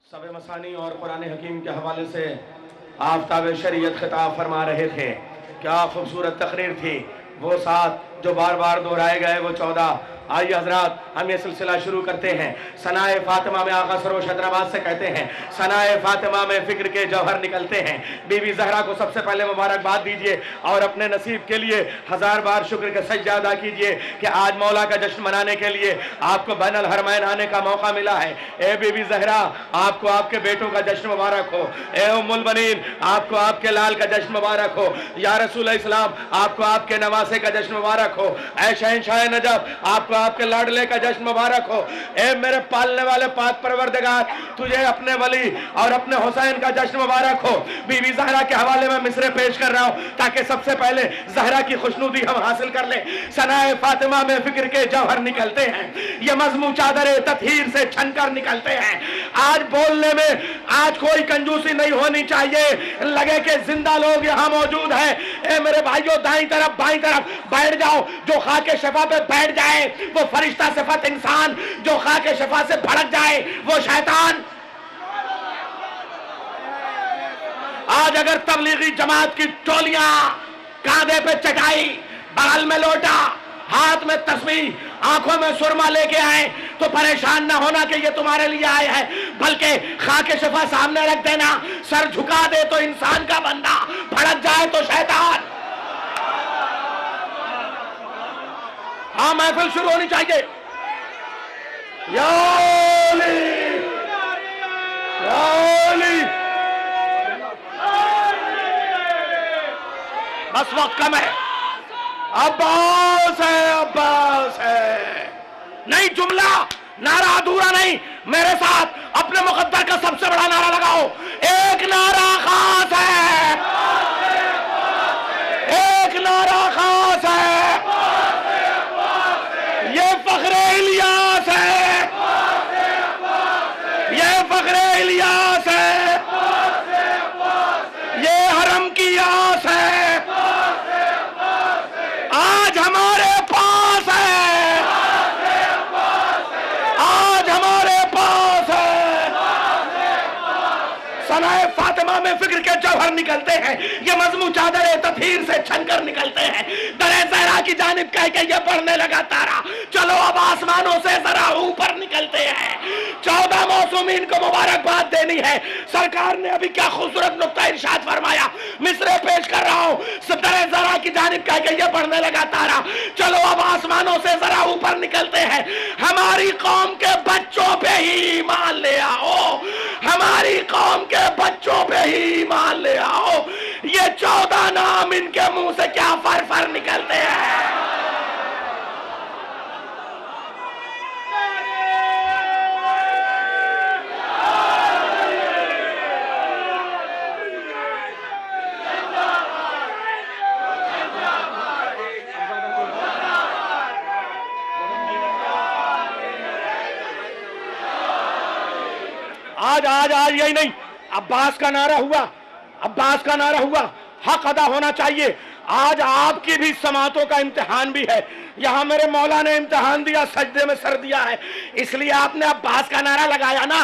सब मसानी और कुरान हकीम के हवाले से आफ्ताब शरीयत खिताब फरमा रहे थे। क्या खूबसूरत तकरीर थी। वो साथ जो बार बार दोहराए गए वो 14। आइए हजरात हम ये सिलसिला शुरू करते हैं। सनाए फातिमा में आका सरोश हैदराबाद से कहते हैं, सनाए फातिमा में फिक्र के जौहर निकलते हैं। बीबी जहरा को सबसे पहले मुबारकबाद दीजिए और अपने नसीब के लिए 1000 बार शुक्र का सजदा अदा कीजिए कि आज मौला का जश्न मनाने के लिए आपको बैनुल हरमैन आने का मौका मिला है। ए बीबी जहरा, आपको आपके बेटों का जश्न मुबारक हो। ए उम्मुल बनीन, आपको आपके लाल का जश्न मुबारक हो। या रसूल इस्लाम, आपको आपके नवासे का जश्न मुबारक हो। ए शहंशाह नजब, आपको आपके लाडले का जश्न मुबारक हो। ए मेरे पालने वाले पाक परवरदिगार, तुझे अपने वली और अपने हुसैन का जश्न मुबारक हो। बीबी जहरा के हवाले में मिसरे पेश कर रहा हूं ताकि सबसे पहले जहरा की खुशनुदी हम हासिल कर ले। सनाए फातिमा में फिक्र के जौहर निकलते हैं, ये मजमू चादरे ततहीर से छनकर निकलते हैं। आज बोलने में आज कोई कंजूसी नहीं होनी चाहिए, लगे कि जिंदा लोग यहां मौजूद है। ए मेरे भाइयों, दाईं तरफ बाईं तरफ बैठ जाओ। जो खाके शफा पे बैठ जाए वो फरिश्ता सिफत इंसान, जो खाके शफा से भड़क जाए वो शैतान। आज अगर तबलीगी जमात की टोलियां कांधे पे चटाई, बगल में लोटा, हाथ में तस्बीह, आंखों में सुरमा लेके आए तो परेशान ना होना कि ये तुम्हारे लिए आए हैं, बल्कि खाके शफा सामने रख देना। सर झुका दे तो इंसान का बंदा, भड़क जाए तो शैतान। हाँ, महफिल शुरू होनी चाहिए। या अली, या अली। बस वक्त कम है। अब्बास है, अब्बास है। नहीं, जुमला नारा अधूरा नहीं। मेरे साथ अपने मुकद्दर का सबसे बड़ा नारा लगाओ। एक नारा खास है, एक नारा खास है, ये फख्रे इलियास है, ये फख्रे इलियास है, ये हरम की आस है। आज हमारे पास है, आज हमारे पास है। सनाए फातिमा में फिक्र के जौहर निकलते हैं, ये मजमू चादरे तफहीर से छनकर निकलते हैं। दरे ज़हरा की जानिब कह के ये बढ़ने लगा तारा। चलो अब आसमानों से जरा ऊपर निकलते हैं। 14 मौसूमीन को मुबारकबाद देनी है। सरकार ने अभी क्या खूबसूरत नुक्ता इरशाद फरमाया, मिसरे पेश कर रहा हूं। दरे ज़हरा की जानिब कह के ये बढ़ने लगा तारा। चलो अब आसमानों से जरा ऊपर निकलते हैं। हमारी कौम के बच्चों पे ही ईमान ले आओ, हमारी कौम के बच्चों पे ही ईमान ले आओ। ये 14 नाम इनके मुंह से क्या फर फर निकलते हैं। आज आज आज यही नहीं, अब्बास का नारा हुआ, अब्बास का नारा हुआ। हक अदा होना चाहिए। आज आपकी भी समातों का इम्तिहान भी है। यहाँ मेरे मौला ने इम्तिहान दिया, सजदे में सर दिया है, इसलिए आपने अब्बास का नारा लगाया ना।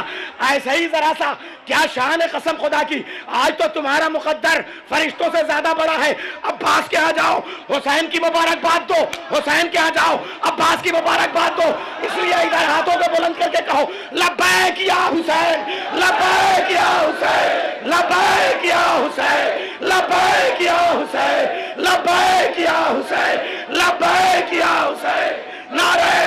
ऐसे ही जरा सा, क्या शान है कसम खुदा की। आज तो तुम्हारा मुकद्दर फरिश्तों से ज्यादा बड़ा है। अब्बास के यहाँ जाओ, हुसैन की मुबारकबाद दो, हुसैन के यहाँ जाओ, अब्बास की मुबारकबाद दो। इसलिए इधर हाथों को बुलंद करके कहो, लब्बैक या हुसैन, लब्बैक या हुसैन, लब्बैक या हुसैन, लब्बैक या हुसैन, लब्बैक या हुसैन, लब्बैक या हुसैन। नारे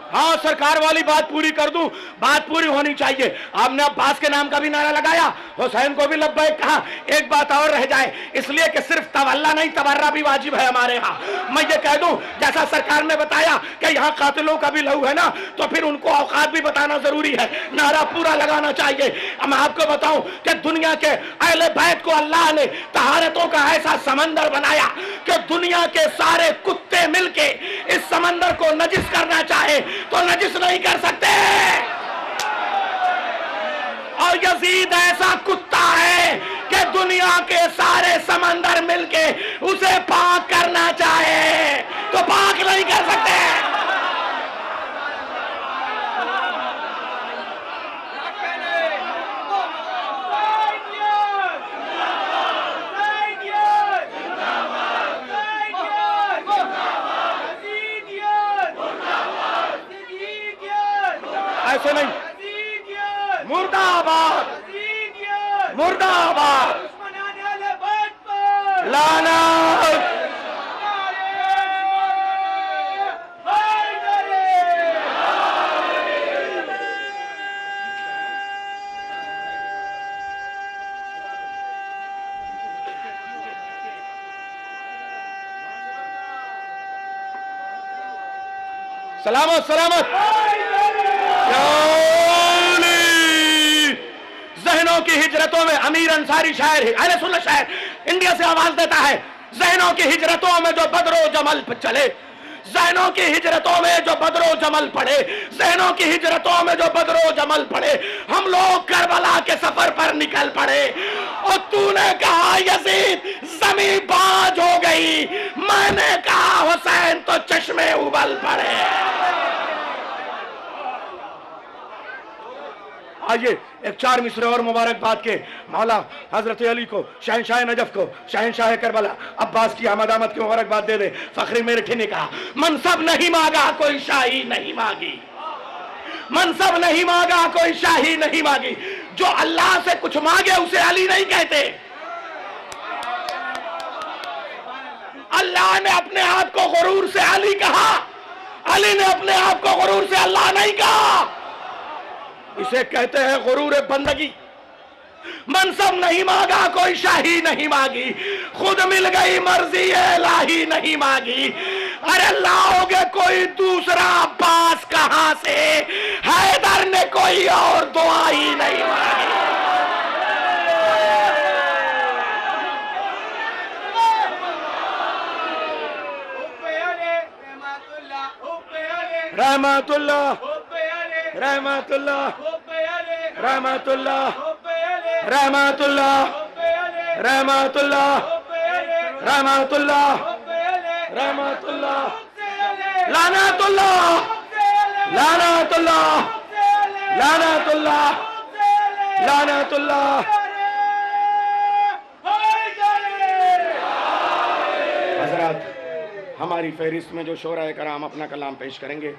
हाँ, सरकार वाली बात पूरी कर दूं, बात पूरी होनी चाहिए। आपने अब्बास के नाम का भी नारा लगाया, हुसैन को भी लब्बैक कहा। एक बात और रह जाए, इसलिए कि सिर्फ तवल्ला नहीं तबर्रा भी वाजिब है हमारे यहाँ। मैं ये कह दूं, जैसा सरकार ने बताया कि यहाँ कातिलों का भी लहू है ना, तो फिर उनको औकात भी बताना जरूरी है, नारा पूरा लगाना चाहिए। अब मैं आपको बताऊं कि दुनिया के अहले बैत को अल्लाह ने तहारतों का ऐसा समंदर बनाया कि दुनिया के सारे कुत्ते मिलके इस समंदर को नजिस करना चाहे तो नजिस नहीं कर सकते। और यजीद ऐसा कुत्ता है कि दुनिया के सारे समंदर मिलके उसे पाक करना चाहे तो पाक नहीं कर सकते। ऐसे नहीं, मुर्दाबाद मुर्दाबाद, लाना सलामत सलामत। जहनों की हिजरतों में अमीर अंसारी शायर है, अरे सुन शायर इंडिया से आवाज देता है। जहनों की हिजरतों में जो बदरो जमल चले, जहनों की हिजरतों में जो बदरो जमल पड़े, जहनों की हिजरतों में जो बदरो जमल पड़े, हम लोग करबला के सफर पर निकल पड़े। और तूने कहा यजीद जमीन बाज हो गई, मैंने कहा हुसैन तो चश्मे उबल पड़े। आइए एक 4 मिसरे और मुबारकबाद के मौला हजरत अली को, शहनशाह नजफ को, शहनशाह करबला अब्बास की आमद आमद की मुबारकबाद दे दे। फखरी मेरठी ने कहा मनसब नहीं मांगा कोई शाही नहीं मांगी, मनसब नहीं मांगा कोई शाही नहीं मांगी। जो अल्लाह से कुछ मांगे उसे अली नहीं कहते। अल्लाह ने अपने आप को गुरूर से अली कहा, अली ने अपने आप को गुरूर से अल्लाह नहीं कहा। इसे कहते हैं गुरूर बंदगी। मनसब नहीं मांगा कोई शाही नहीं मांगी, खुद मिल गई मर्जी इलाही नहीं मांगी। अरे लाओगे कोई दूसरा अब्बास कहां से, हैदर ने कोई और दुआ ही नहीं मांगी। रहमतुल्लाह रहमतुल्लाह रहमतुल्लाह रहमतुल्लाह रहमतुल्लाह रहमतुल्लाह रहमतुल्लाह लानतुल्लाह लानतुल्लाह लानतुल्लाह लानतुल्लाह। हजरत हमारी फहरिस्त में जो शोरा कराम अपना कलाम पेश करेंगे,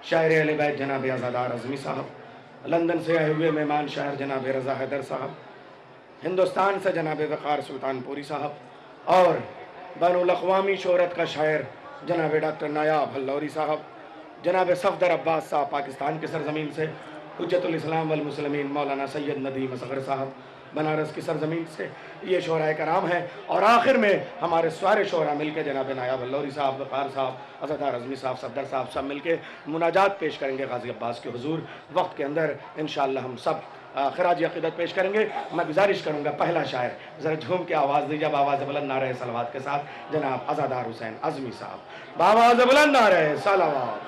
शायर अहले बैत जनाब आज़ादार अज़मी साहब, लंदन से आए हुए मेहमान शायर जनाब रज़ा हैदर साहब, हिंदुस्तान से जनाब वक़ार सुल्तानपुरी साहब, और बैनुल अक़वामी शोहरत का शायर जनाब डॉक्टर नायाब हल्लौरी साहब, जनाब सफदर अब्बास साहब पाकिस्तान की सरजमीन से, हुज्जतुल इस्लाम वल मुस्लिमीन मौलाना सैयद नदीम असग़र साहब बनारस की सरजमीन से ये शोहरा कराम है। और आखिर में हमारे सारे शोहरा मिलकर जनाब नायाब हल्लौरी साहब, वक़ार साहब, अज़ादार अज़मी साहब, सफदर साहब सब मिलके मुनाजात पेश करेंगे गाज़ी अब्बास के हुजूर। वक्त के अंदर इंशाअल्लाह हम सब खराज अक़ीदत पेश करेंगे। मैं गुजारिश करूँगा पहला शायर ज़रा झूम के आवाज़ दीजिए, अब आवाज़ बुलंद नारे सलावत के साथ जनाब अज़ादार हुसैन अज़मी साहब, बावाज़ बुलंद नारे सलावत।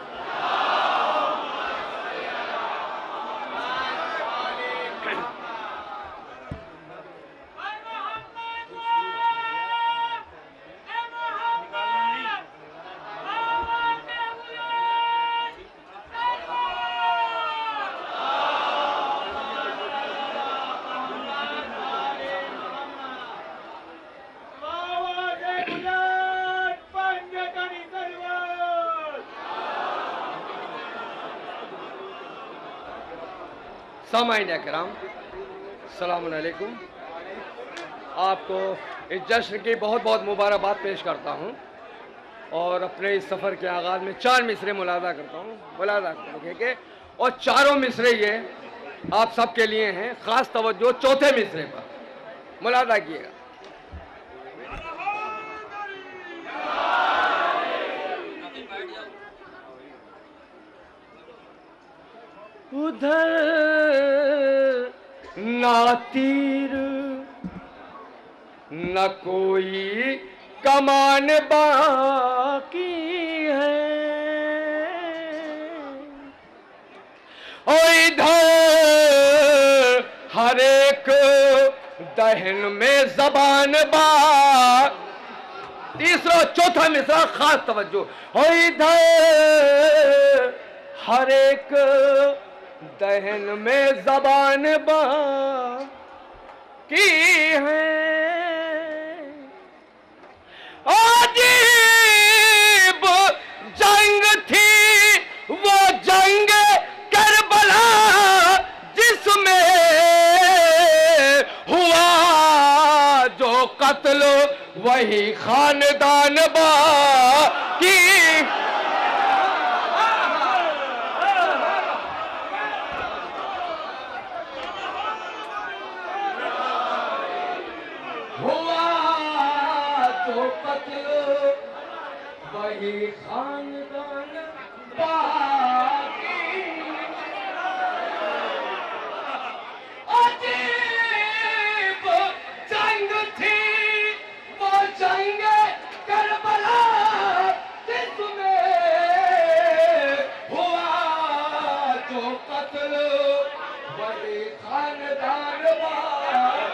सामाईन इकराम, अस्सलामु अलैकुम। आपको इस जश्न की बहुत बहुत मुबारकबाद पेश करता हूँ और अपने इस सफ़र के आगाज़ में 4 मिसरे मुलादा करता हूँ। मुलादा के और चारों मिसरे ये आप सबके लिए हैं, ख़ास तवज्जो चौथे मिसरे पर मुलादा किएगा। उधर ना तीर न कोई कमान बाकी है। और इधर हर एक दहन में जबान बा। तीसरा चौथा मिसरा खास तवज्जो। और इधर हर एक दहन में जबान बा की है। अजीब जंग थी वो जंग करबला, जिसमें हुआ जो कत्ल वही खानदान बाकी। हुआ जो कत्ल वही खानदान बाकी। अजीब जंग थी वो जंग करबला, जिसमें हुआ जो कत्ल वही खानदान बाकी।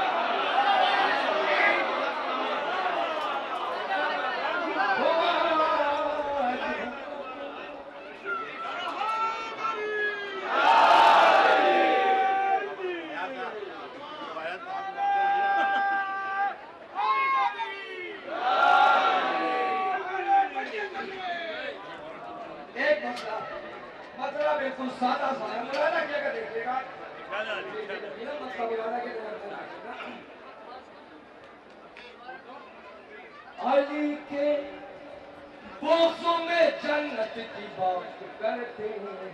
मतलब बिल्कुल सादा सा है। मौलाना क्या कर देखिएगा, अली के बोसों में जन्नत की बात करते हैं।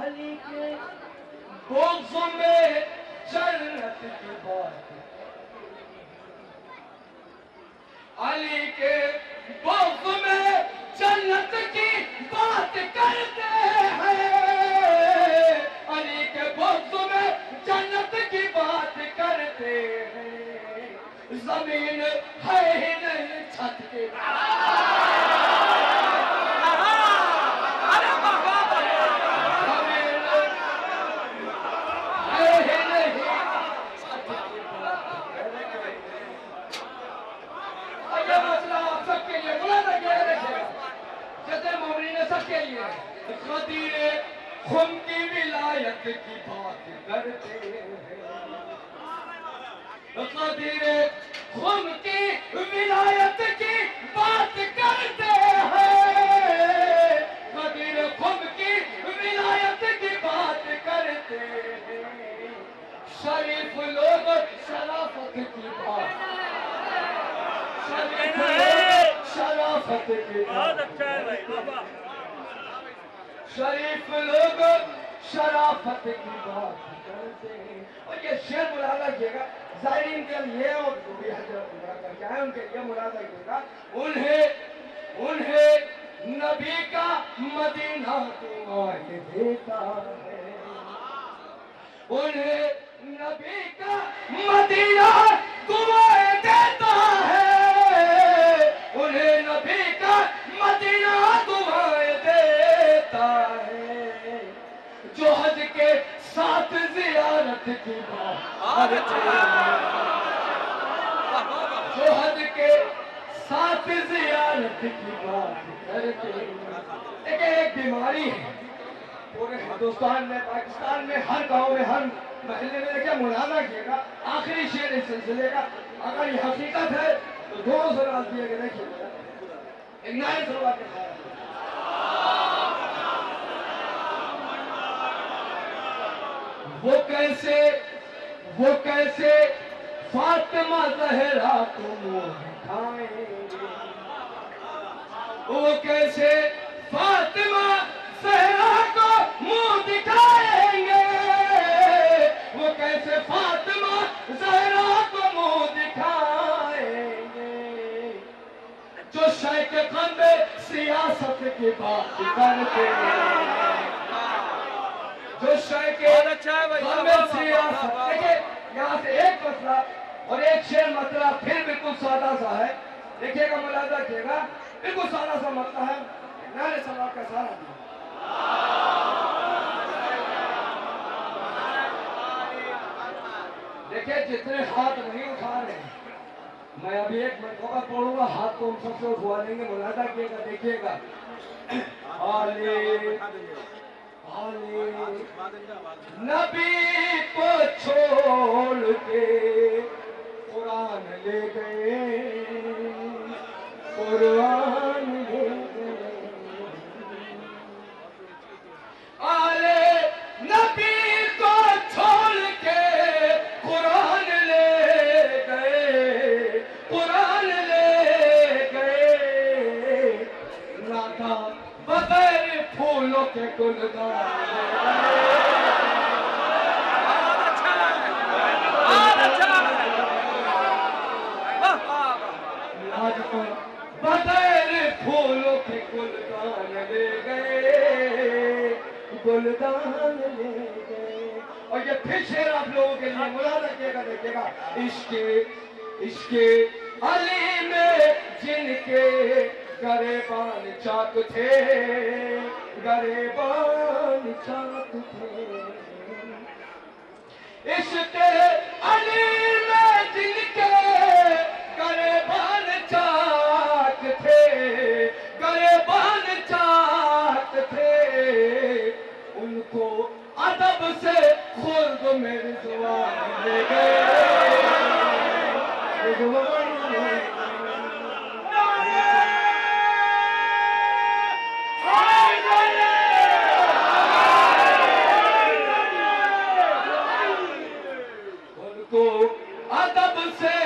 अली के बोसों में जन्नत की बात, अली के बोस में जन्नत की बात करते हैं। अली के बोस में जन्नत की बात करते हैं। जमीन है ही नहीं छत के, जमीन है ही नहीं छत की बात करते हैं। ये मसला आप सबके लिए बुलाना क्या रखेगा, जैसे मोमिन ने सबके लिए खदीरे खुम की विलायत की बात करते हैं। खदीरे खुम की विलायत की बात करते हैं। खदीरे खुम की विलायत की बात करते हैं। शरीफ लोग शराफत की बात, शराफत की बहुत अच्छा है भाई बाबा। शरीफ लोग शराफत की बात करते हैं। और ये शेर मुलादा किएगा ज़ायरीन के लिए और जो भी हजरत उम्रा करके आए उनके लिए मुलादा किएगा। उन्हें नबी का मदीना दुआएं देता है। उन्हें नबी का मदीना दुआएं देता है। उन्हें नबी का मदीना दुआएं देता है। जो हज के साथ जियारत की बात करते हैं। जो हज के साथ जियारत की बात करते हैं। देखिए एक बीमारी है पूरे हिंदुस्तान में, पाकिस्तान में, हर गांव में, हर महल्ले में। देखिए मुलाजा किएगा आखिरी शेर इस सिलसिले का, अगर ये हकीकत है तो दोनों से रात दिए गए। देखिए एक नए शुरुआत के साथ वो कैसे फातिमा ज़हरा को मुंह दिखाएंगे। वो कैसे फातिमा ज़हरा को मुंह दिखाएंगे। वो कैसे फातिमा ज़हरा को मुंह दिखाएंगे। जो शेख खंबे सियासत की बात करते हैं। जो शेख खंबे सियासत, देखिए यहाँ से एक मसला और एक शेर मतलब फिर बिल्कुल सादा सा है, देखिएगा, मुलाजा कीजिएगा, बिल्कुल सादा सा मतलब है, नारे सवाल का सारा दिया। देखिए जितने हाथ नहीं उठा रहे हैं, मैं अभी एक मरतबा पढ़ूंगा, हाथ को हम सबसे उठवा लेंगे, मुलाजा कीजिएगा, देखिएगा। आले आले नबी को छोड़ के कुरान ले गए, कुरान ले गए। आले नबी को छोड़ के कुरान ले गए, कुरान ले गए। राधा बगैर फूलों के गुलदान बगैर फूलों के गुलदान ले गए, गुलदान ले गए। और ये फिर शेर आप लोगों के लिए मुलाजा कीजिएगा, देखिएगा। इश्के अली में जिनके गरेबान चाक थे, गरेबान चाक थे। इश्के अली में जिनके गरेबान चाक थे, गरेबान चाक थे। उनको अदब से खुद मेरे जवान ले गए, उनको अदब से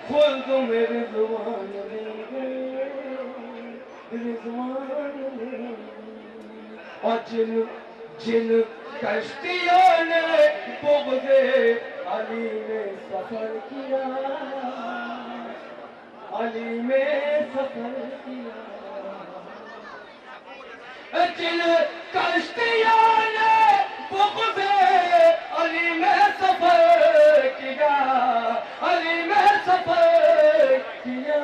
खुद मेरे जवान ले गए, रिजवान ले गए। और जिन कश्तियों ने बुग़्ज़े अली में सफर किया, अली में सफर किया। जिन कश्तियों ने बुग़्ज़े अली में सफर किया, अली में सफर किया।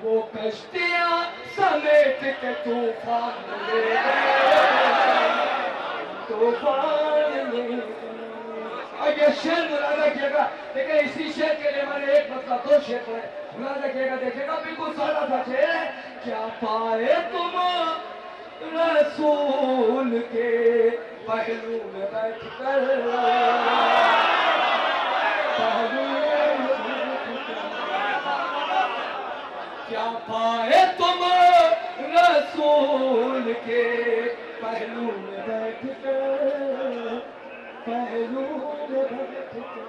वो कश्तियां समेट के तूफान ले गए, तूफान ले गए। और ये शेर मुलाजा कीजिएगा, देखिए इसी शेर के लिए मैंने एक मतलब दो शेर पढ़े, मुलाजा कीजिएगा, देखिएगा, बिल्कुल सादा सा शेर है। क्या पाए तुम रसूल के पहलू में बैठ कर, पहलू में बैठ कर। क्या पाए तुम रसूल के पहलू में बैठ कर, पहलू में बैठ कर।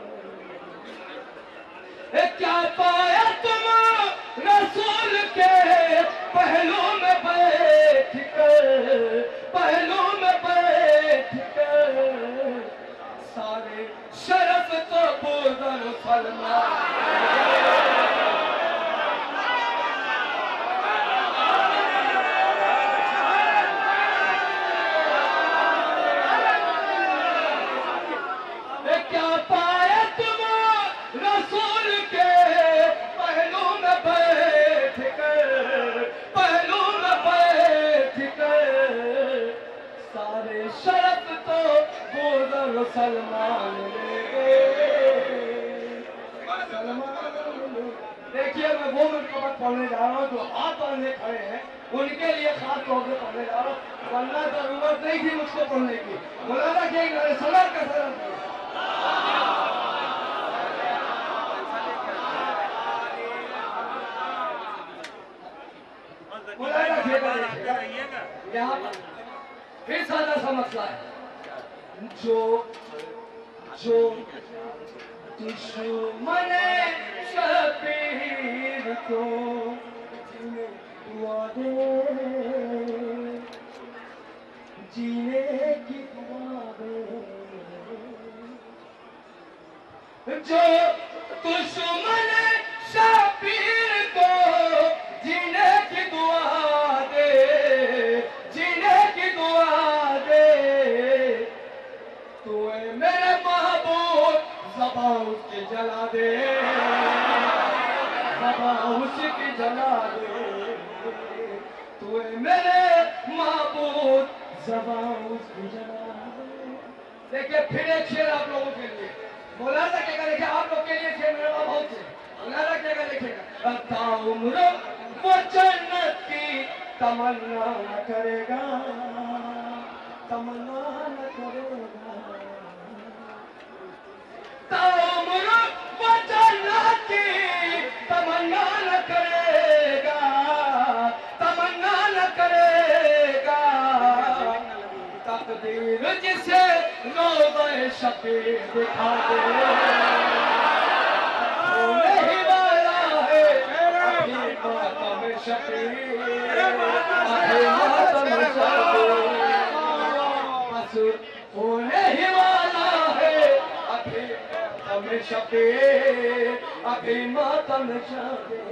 क्या पाया तुम रसूल के पहलू में बैठ कर, पहलू में बैठ कर। सारे शरफ तो बुज़ुर्ग सलमान सलमान ले गए, सलमान। देखिए मैं वो मुकम्मत पढ़ने जा रहा हूँ जो हाथ पढ़ने खड़े हैं, उनके लिए खास तौर से पढ़ने जा रहा हूँ, वरना जरूरत नहीं थी मुझको पढ़ने की। मुलाजा कीजिए, सलाम का सलाम। मुलाजा कीजिएगा, यहाँ पर फिर सादा सा मसला है। जो दुश्मन शबीर को दुआ दे, जीने की दुआ दे। जो दुश्मन शबीर को जीने की दुआ दे, जीने की दुआ दे। तो मेरे महबूब ज़बान उसकी जला दे, उसकी जला दे, तू है मेरे माबूद, ज़बां उसकी जला दे। देखिए फिर एक शेर आप लोगों के लिए, मौलाना क्या देखिए आप लोग के लिए शेर मेरे पास बहुत से, मौलाना क्या लिखेगा, अता उम्र वो जन्नत की तमन्ना न करेगा, तमन्ना न करेगा, ताउम्र वो जन्नत की तमन्ना न करेगा, तमन्ना न करेगा, तकदीर जिसे रोज़े शफ़ी दिखा दे, होने ही वाला है अभी मातम शफ़ी, अभी मातम शफ़ी, बस होने ही वाला है अभी मातम शफ़ी, अभी मातम शफ़ी,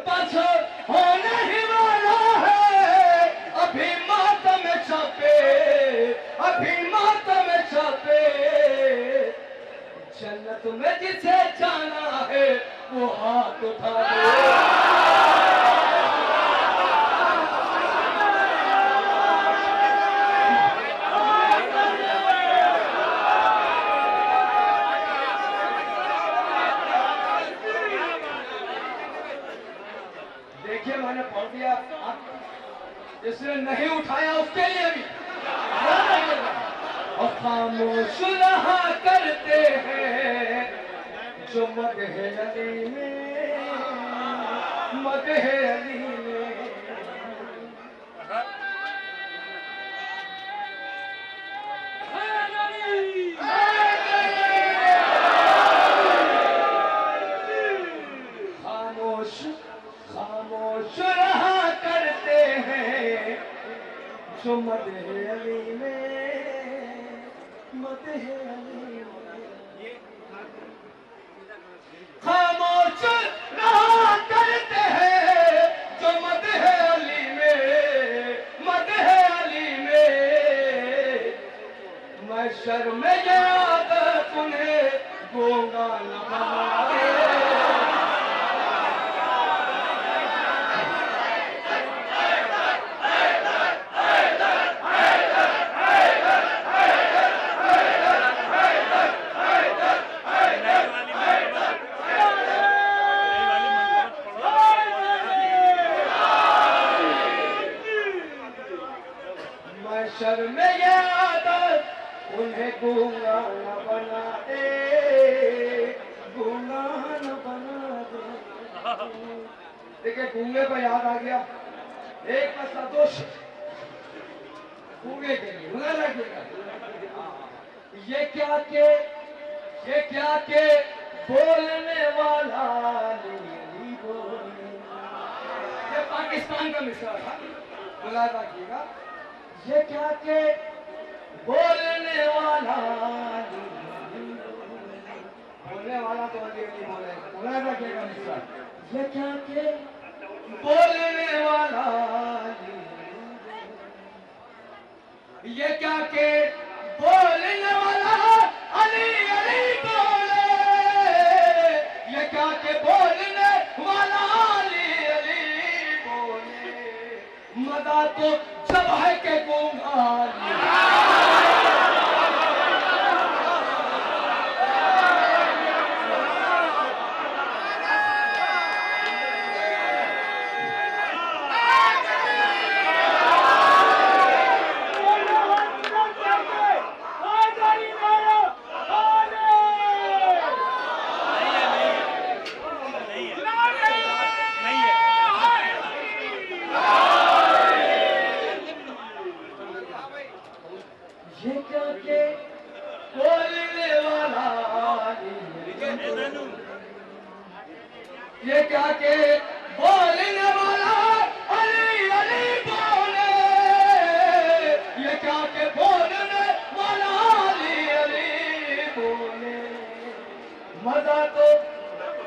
बस होने ही वाला है अभी मातम शफ़ी, अभी मातम शफ़ी, जन्नत में जिसे जाना है वो हाथ उठा दे। देखिए मैंने पढ़ दिया, जिसने नहीं उठाया उसके लिए भी और खामोश रहा करते हैं जो मदह अली में, मदह अली में, खामोश खामोश रहा करते हैं जो मदह अली में, मदह अली में, खामोश रहा करते हैं जो मदह अली में, मदह अली में, मैं शर्म ये आदत उन्हें गूंगा न बनाए, शर्म ये आदत उन्हें गूंगा न बना दे, गूंगा न बना दे। देखिए गूंगे पर याद आ गया एक मसला, दोष गूंगे के लिए उन्हें लगेगा, ये क्या के बोलने वाला नहीं बोले, ये पाकिस्तान का मिसाल है, मुलाजा कीजिएगा, ये क्या के बोलने वाला बोलने वाला तो अली अली बोले, मुलाजा कीजिएगा मिसाल, ये क्या के बोलने वाला, ये क्या के बोलने वाला अली अली बोले, ये क्या के बोलने वाला अली अली बोले, मदा तो जब है के गूंगा, ये क्या के बोलने वाला अली अली बोले, ये क्या के बोलने वाला अली अली बोले, मजा तो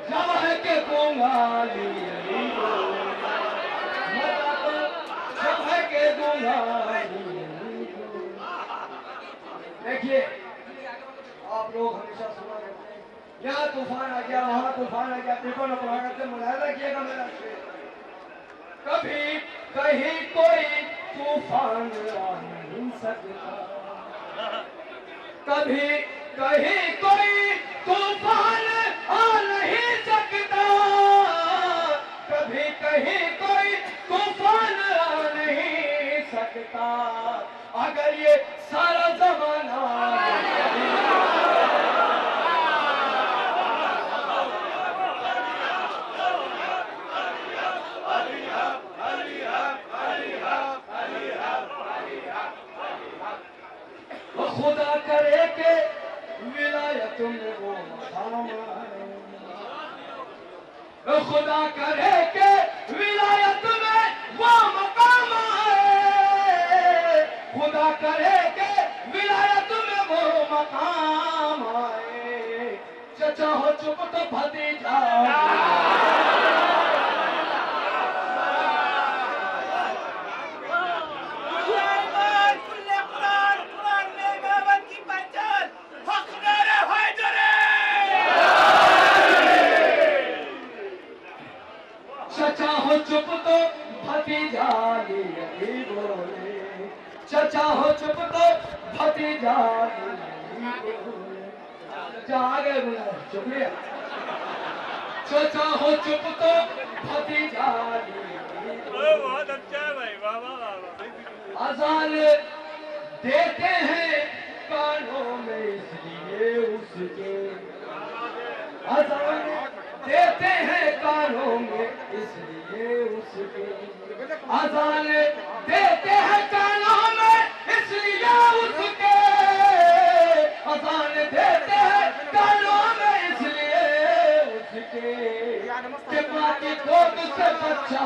जब है के गूंगा अली अली बोले, मजा तो जब है के गूंगा अली अली बोले। देखिए आप लोग हमेशा सुना करते हैं यहाँ तूफान आ गया, वहाँ तूफान आ गया, पेपर पढ़ा करते मुलायजा किएगा मेरा शेर। कभी कहीं कोई तूफान आ नहीं सकता, कभी कहीं कोई तूफान आ नहीं सकता, कभी कहीं कोई तूफान आ नहीं सकता, अगर ये सारा जमाना खुदा करे के विलायत में वो मकाम आए, खुदा करे के विलायत में वो मकाम आए, खुदा करे के विलायत में वो मकाम आए, चचा हो चुप तो भतीजा चुप तो भतीजा यही बोले, चचा हो चुप तो भतीजा यही बोले, चचा आ गए बोले शुक्रिया, चचा हो चुप तो भतीजा यही बोले। बहुत अच्छा है भाई, वाह वाह वाह। अजान देते हैं कानों में इसलिए उसके, अजान देते हैं कानों में इसलिए उसके, अजान देते हैं कानों में इसलिए उसके, अजान देते हैं कानों में इसलिए उसके, कि माँ की गोद से बच्चा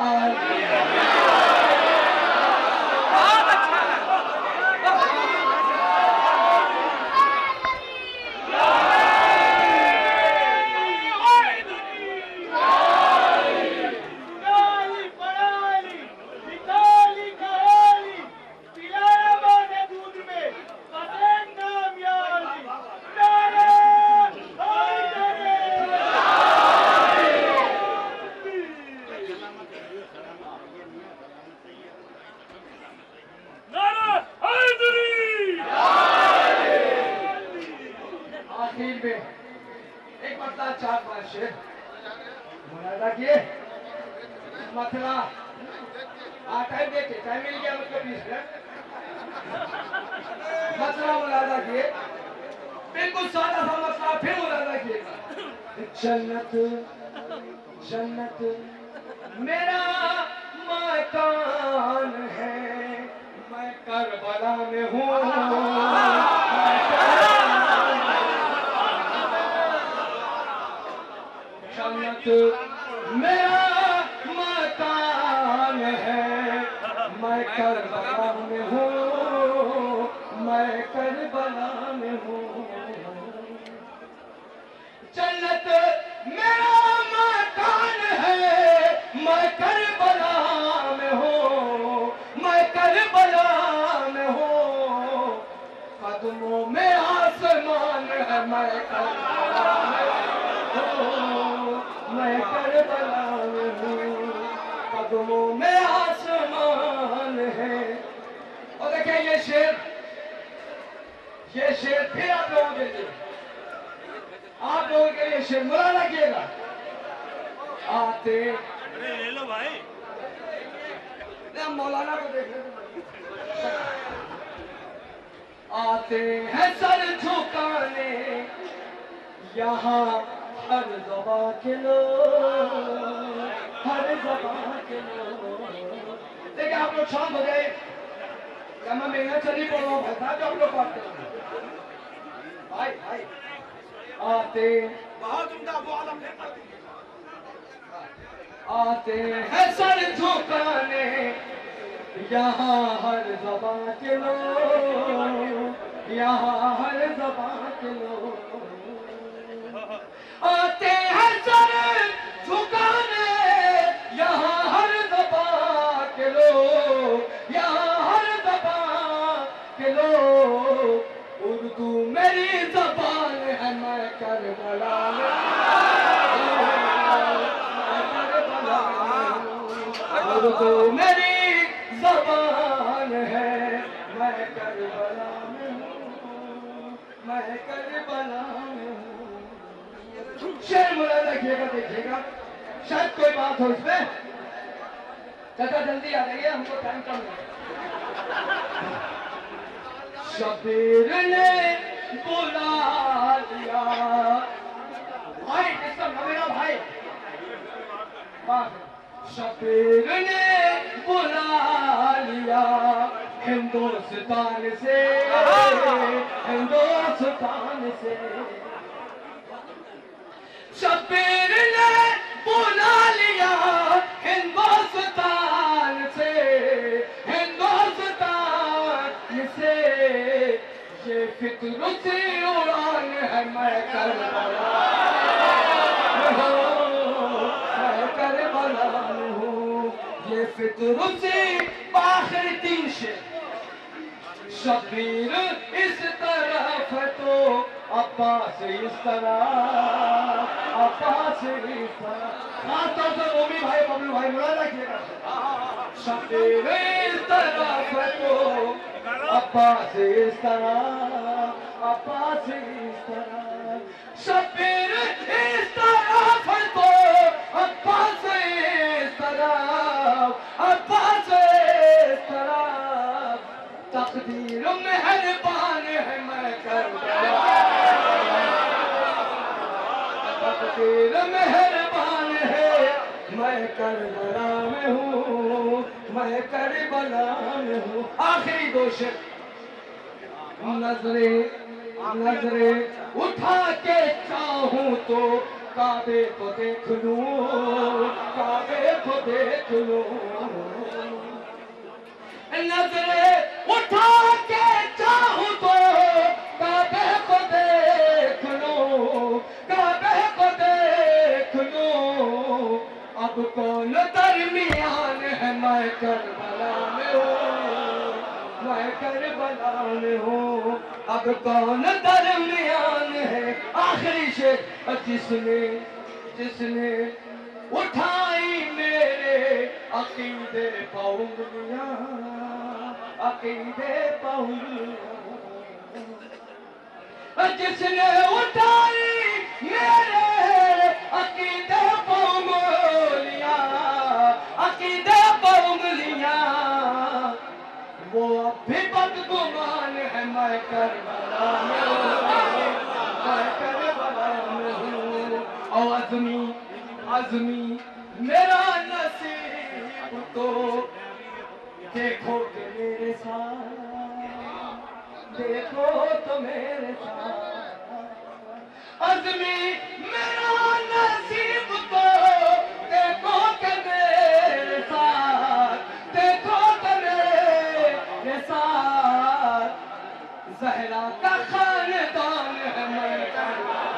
एक मतलब 4-5 शेर मुलायजा किए, मसला टाइम देखे, टाइम मिल गया मुझको 20 मिनट, मसला मुलायजा किए, बिल्कुल सादा सा मसला फिर मुलायजा किए। जन्नत जन्नत मेरा मकान है, मैं करबला में हूँ, जन्नत मेरा मकान है, मैं करबला में हूँ, मैं करबला में हूँ, जन्नत मेरा मकान है, मैं करबला में हूँ, मैं करबला में हूँ, कदमों में आसमान है, मैं करबला में हूँ, मैं करबला में हूँ, कदमों में आसमान है। और देखिए ये शेर फिर आप लोगों के लिए, आप लोगों के लिए शेर मुलायजा किएगा। आते ले लो भाई, मौलाना को देख आते हैं सर झुकाने यहाँ हर ज़बा के लोग, हर ज़बा के लोग। देखिए आप लोग शांत हो गए, क्या मैं मेहनत चली पड़ रहा हूँ भाई, जो आप लोग पढ़ते हैं भाई भाई आते बहुत उम्दा वो आलम आते हैं सर झुकाने यहाँ हर ज़बा के लोग, यहाँ हर ज़बा के लोग आते हैं सर झुकाने यहाँ हर ज़बा के लोग, यहाँ हर ज़बा के लोग। उर्दू मेरी ज़बान है, मैं करबला में तो मेरी ज़बान है, मैं करबला में हूँ, मैं करबला में हूँ। शेर मुला देखिएगा, देखिएगा शायद कोई बात हो इसमें। चाचा जल्दी आ जाइए, हमको टाइम कम है। शबीर ने बुला लिया भाई, इसका मेरा भाई। शबीर ने बुला लिया हिंदुस्तान से, हिंदुस्तान से। शबीर ने बुला लिया हिंदुस्तान से, हिंदुस्तान से। ये फिक्र से उड़ान है, मैं करबला मैं करबला हूँ। ये फिक्र से आखिर दिन से शबीर इस तरफ तो अब्बास इस तरह, अब्बास इस तरह। खासतौर से ओमी भाई, बबलू भाई मुराद रखिएगा। शबीर इस तरफ तो अब्बास इस तरह, अब्बास इस तरह। शबीर इस तरफ तो अब्बास इस तरह, अब्बास इस तरह। तकदीर मेहरबान है, मैं करबला, तकदीर मेहरबान है, मैं करबला में हूँ, मैं करबला में हूँ। आखिरी दो शेर। नजरे नजरे उठा के चाहूं तो काबे को देख लूं, काबे को देख लूं। नजरे उठा के चाहूं तो काबे को देख लूं, काबे को देख लूं। अब कौन दरमियान है, मैं करबला में हूँ, मैं करबला में हूँ। अब कौन दरमियान है। आखिरी शेर। जिसने जिसने उठाई मेरे अकीदे पाउंगलियां, अकीदे पाउंगलियां। जिसने उठाई मेरे अकीदे पाउंगलियां, अकीदे पाउंगलियां। वो अब भी बदगुमान है, मैं करबला में हूँ, मैं करबला में हूँ। और आज़मी आज़मी मेरा नसीब तो देखो कि मेरे साथ, देखो तो मेरे साथ। आज़मी मेरा नसीब तो देखो कि मेरे साथ, देखो तो मेरे साथ। ज़हरा का खानदान है, मैं करबला